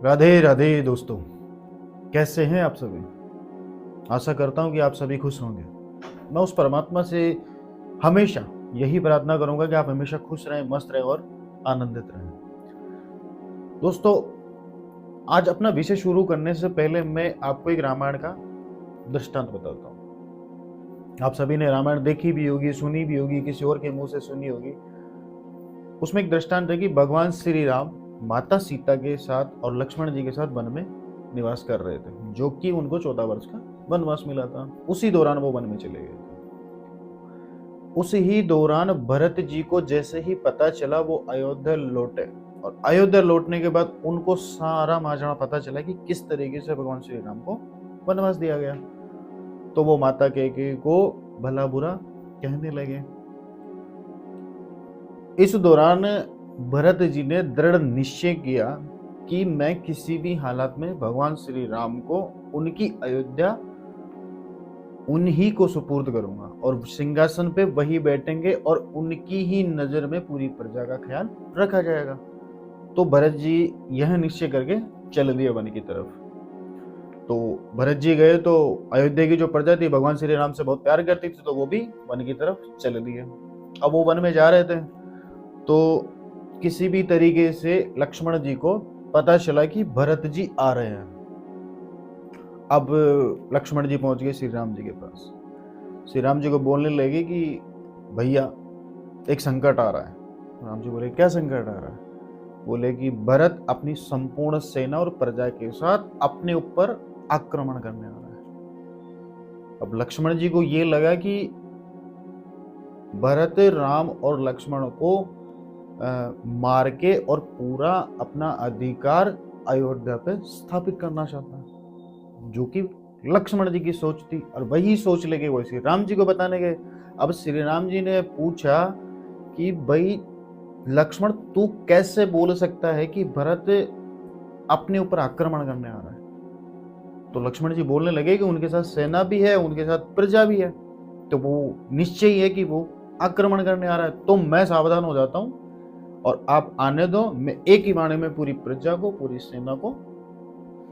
राधे राधे दोस्तों, कैसे हैं आप सभी। आशा करता हूं कि आप सभी खुश होंगे। मैं उस परमात्मा से हमेशा यही प्रार्थना करूंगा कि आप हमेशा खुश रहें, मस्त रहें और आनंदित रहें। दोस्तों, आज अपना विषय शुरू करने से पहले मैं आपको एक रामायण का दृष्टांत बताता हूँ। आप सभी ने रामायण देखी भी होगी, सुनी भी होगी, किसी और के मुंह से सुनी होगी। उसमें एक दृष्टांत है कि भगवान श्री राम माता सीता के साथ और लक्ष्मण जी के साथ वन में निवास कर रहे थे, जो कि उनको 14 वर्ष का वनवास मिला था। उसी दौरान वो वन में चले गए थे। उसी ही दौरान भरत जी को जैसे ही पता चला, वो अयोध्या लौटे और अयोध्या लौटने के बाद उनको सारा माजरा पता चला कि किस तरीके से भगवान श्री राम को वनवास दिया गया। तो वो माता कैकेयी को भला बुरा कहने लगे। इस दौरान भरत जी ने दृढ़ निश्चय किया कि मैं किसी भी हालत में भगवान श्री राम को उनकी अयोध्या उन्हीं को सुपुर्द करूंगा और सिंहासन पे वही बैठेंगे और उनकी ही नजर में पूरी प्रजा का ख्याल रखा जाएगा। तो भरत जी यह निश्चय करके चल दिए वन की तरफ। तो भरत जी गए तो अयोध्या की जो प्रजा थी भगवान श्री राम से बहुत प्यार करती थी, तो वो भी वन की तरफ चल दिए। अब वो वन में जा रहे थे तो किसी भी तरीके से लक्ष्मण जी को पता चला कि भरत जी आ रहे हैं। अब लक्ष्मण जी पहुंच गए श्री राम जी के पास। श्री राम जी को बोलने लगे कि भैया एक संकट आ रहा है। राम जी बोले क्या संकट आ रहा है? बोले कि भरत अपनी संपूर्ण सेना और प्रजा के साथ अपने ऊपर आक्रमण करने आ रहा है। अब लक्ष्मण जी को ये लगा कि भरत राम और लक्ष्मण को मार के और पूरा अपना अधिकार अयोध्या पे स्थापित करना चाहता है, जो कि लक्ष्मण जी की सोच थी। और वही सोच लेके वो श्री राम जी को बताने गए। अब श्री राम जी ने पूछा कि भाई लक्ष्मण, तू कैसे बोल सकता है कि भरत अपने ऊपर आक्रमण करने आ रहा है? तो लक्ष्मण जी बोलने लगे कि उनके साथ सेना भी है, उनके साथ प्रजा भी है, तो वो निश्चय है कि वो आक्रमण करने आ रहा है। तो मैं सावधान हो जाता हूं और आप आने दो, मैं एक ही बाणे में पूरी प्रजा को, पूरी सेना को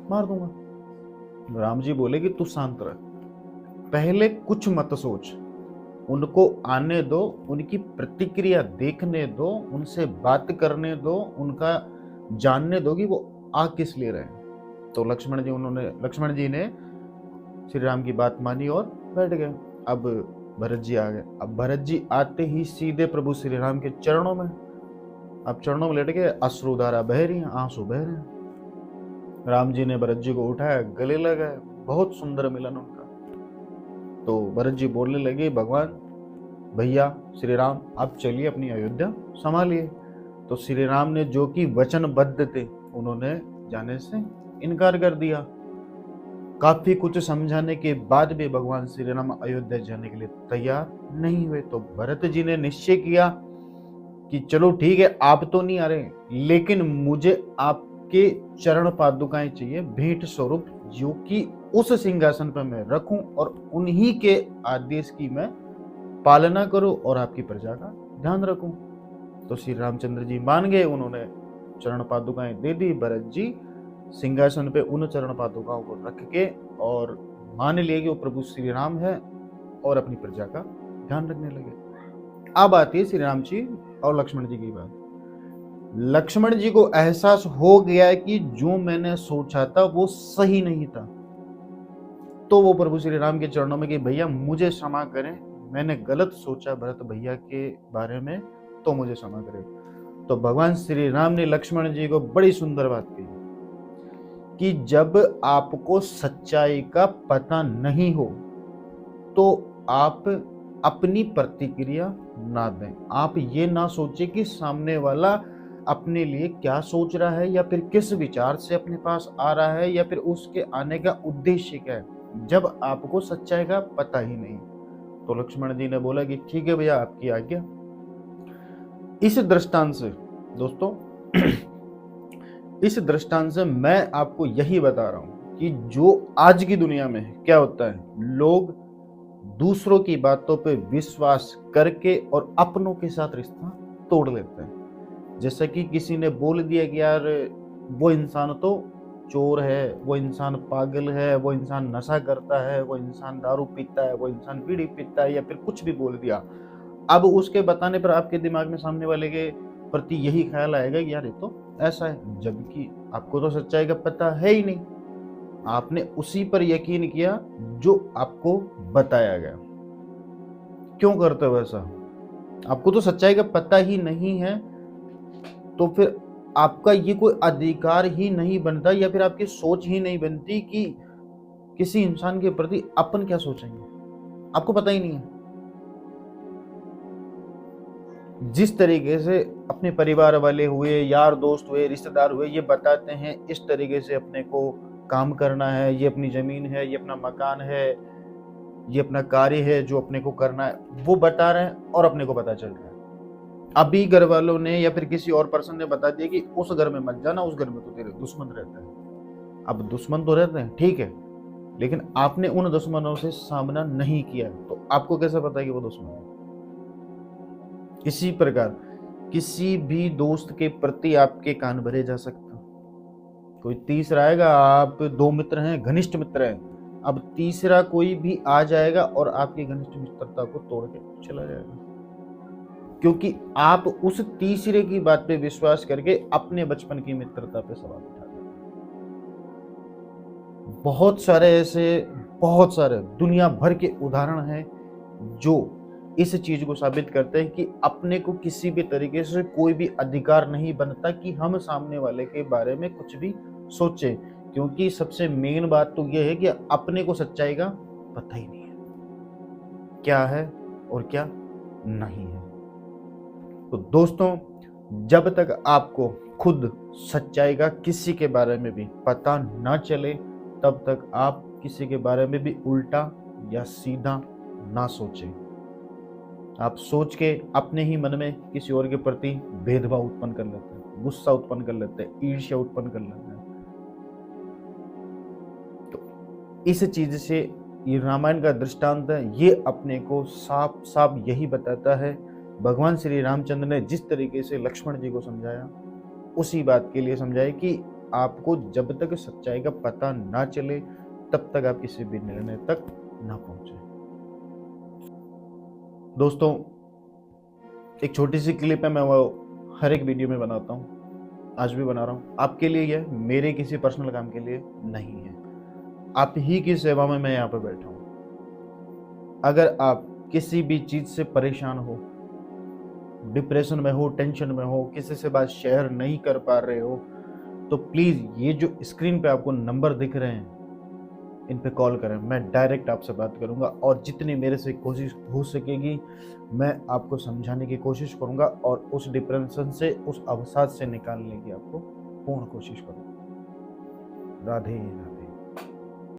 मार दूंगा। राम जी बोले कि तू शांत रह, पहले कुछ मत सोच, उनको आने दो, उनकी प्रतिक्रिया देखने दो, उनसे बात करने दो, उनका जानने दो कि वो आ किस लिए रहे हैं। तो लक्ष्मण जी ने श्री राम की बात मानी और बैठ गए। अब भरत जी आ गए। अब भरत जी आते ही सीधे प्रभु श्री राम के चरणों में, अब चरणों में लेट गए, अश्रुधारा बह रही है, आंसू बह रहे हैं। राम जी ने भरत जी को उठाया, गले लगाए, बहुत सुंदर मिलन उनका। तो भरत जी बोलने लगे, भगवान भैया श्री राम आप चलिए अपनी अयोध्या संभालिए। तो श्री राम ने जो कि वचनबद्ध थे, उन्होंने जाने से इनकार कर दिया। काफी कुछ समझाने के बाद भी भगवान श्री राम अयोध्या जाने के लिए तैयार नहीं हुए। तो भरत जी ने निश्चय किया कि चलो ठीक है, आप तो नहीं आ रहे, लेकिन मुझे आपके चरण पादुकाएं चाहिए भेंट स्वरूप, जो कि उस सिंहासन पर मैं रखूं और उन्हीं के आदेश की मैं पालना करूं और आपकी प्रजा का ध्यान रखूं। तो श्री रामचंद्र जी मान गए, उन्होंने चरण पादुकाएं दे दी। भरत जी सिंहासन पे उन चरण पादुकाओं को रख के और मान लिए कि वो प्रभु श्री राम है और अपनी प्रजा का ध्यान रखने लगे। अब आती है श्री राम जी और लक्ष्मण जी की बात। लक्ष्मण जी को एहसास हो गया कि जो मैंने सोचा था वो सही नहीं था। तो वो प्रभु श्री राम के चरणों में कि भैया मुझे क्षमा करें, मैंने गलत सोचा भरत भैया के बारे में, तो मुझे क्षमा करें। तो भगवान श्री राम ने लक्ष्मण जी को बड़ी सुंदर बात कही कि जब आपको सच्चाई का पता नहीं हो तो आप अपनी प्रतिक्रिया ना दें। आप ये ना सोचे कि सामने वाला अपने लिए क्या सोच रहा है या फिर किस विचार से अपने पास आ रहा है या फिर उसके आने का उद्देश्य क्या है, जब आपको सच्चाई का पता ही नहीं। तो लक्ष्मण जी ने बोला कि ठीक है भैया, आपकी आज्ञा। इस दृष्टांत से दोस्तों इस दृष्टांत से मैं आपको यही बता रहा हूं कि जो आज की दुनिया में क्या होता है, लोग दूसरों की बातों पे विश्वास करके और अपनों के साथ रिश्ता तोड़ लेते हैं। जैसे कि किसी ने बोल दिया कि यार वो इंसान तो चोर है, वो इंसान पागल है, वो इंसान नशा करता है, वो इंसान दारू पीता है, वो इंसान बीड़ी पीता है, या फिर कुछ भी बोल दिया। अब उसके बताने पर आपके दिमाग में सामने वाले के प्रति यही ख्याल आएगा कि यार ये तो ऐसा है, जबकि आपको तो सच्चाई का पता है ही नहीं। आपने उसी पर यकीन किया जो आपको बताया गया। क्यों करते हो ऐसा? आपको तो सच्चाई का पता ही नहीं है, तो फिर आपका ये कोई अधिकार ही नहीं बनता, या फिर आपकी सोच ही नहीं बनती कि किसी इंसान के प्रति अपन क्या सोचेंगे। आपको पता ही नहीं है। जिस तरीके से अपने परिवार वाले हुए, यार दोस्त हुए, रिश्तेदार हुए, ये बताते हैं इस तरीके से अपने को काम करना है, ये अपनी जमीन है, ये अपना मकान है, ये अपना कार्य है जो अपने को करना है, वो बता रहे हैं और अपने को पता चल रहा है। अभी घर वालों ने या फिर किसी और पर्सन ने बता दिया कि उस घर में मत जाना, उस घर में तो तेरे दुश्मन रहता है। अब दुश्मन तो रहते हैं, ठीक है, लेकिन आपने उन दुश्मनों से सामना नहीं किया, तो आपको कैसे पता है कि वो दुश्मन है? इसी प्रकार किसी भी दोस्त के प्रति आपके कान भरे जा सकता। कोई तीसरा आएगा, आप दो मित्र हैं, घनिष्ठ मित्र हैं, अब तीसरा कोई भी आ जाएगा और आपकी घनिष्ठ मित्रता को तोड़ के चला जाएगा, क्योंकि आप उस तीसरे की बात पे विश्वास करके अपने बचपन की मित्रता पे सवाल उठा देते। बहुत सारे दुनिया भर के उदाहरण हैं जो इस चीज को साबित करते हैं कि अपने को किसी भी तरीके से कोई भी अधिकार नहीं बनता कि हम सामने वाले के बारे में कुछ भी सोचें, क्योंकि सबसे मेन बात तो यह है कि अपने को सच्चाई का पता ही नहीं है, क्या है और क्या नहीं है। तो दोस्तों, जब तक आपको खुद सच्चाई का किसी के बारे में भी पता ना चले, तब तक आप किसी के बारे में भी उल्टा या सीधा ना सोचें। आप सोच के अपने ही मन में किसी और के प्रति भेदभाव उत्पन्न कर लेते हैं, गुस्सा उत्पन्न कर लेते हैं, ईर्ष्या उत्पन्न कर लेते हैं। तो इस चीज से ये रामायण का दृष्टांत है, ये अपने को साफ साफ यही बताता है। भगवान श्री रामचंद्र ने जिस तरीके से लक्ष्मण जी को समझाया, उसी बात के लिए समझाया कि आपको जब तक सच्चाई का पता ना चले, तब तक आप किसी भी निर्णय तक ना पहुंचे। दोस्तों, एक छोटी सी क्लिप है, मैं वो हर एक वीडियो में बनाता हूँ, आज भी बना रहा हूँ आपके लिए। यह मेरे किसी पर्सनल काम के लिए नहीं है, आप ही की सेवा में मैं यहाँ पर बैठा हूँ। अगर आप किसी भी चीज से परेशान हो, डिप्रेशन में हो, टेंशन में हो, किसी से बात शेयर नहीं कर पा रहे हो, तो प्लीज ये जो स्क्रीन पे आपको नंबर दिख रहे हैं, इन पे कॉल करें। मैं डायरेक्ट आपसे बात करूंगा और जितनी मेरे से कोशिश हो सकेगी मैं आपको समझाने की कोशिश करूंगा और उस डिप्रेशन से, उस अवसाद से निकालने की आपको पूर्ण कोशिश करूंगा। राधे राधे।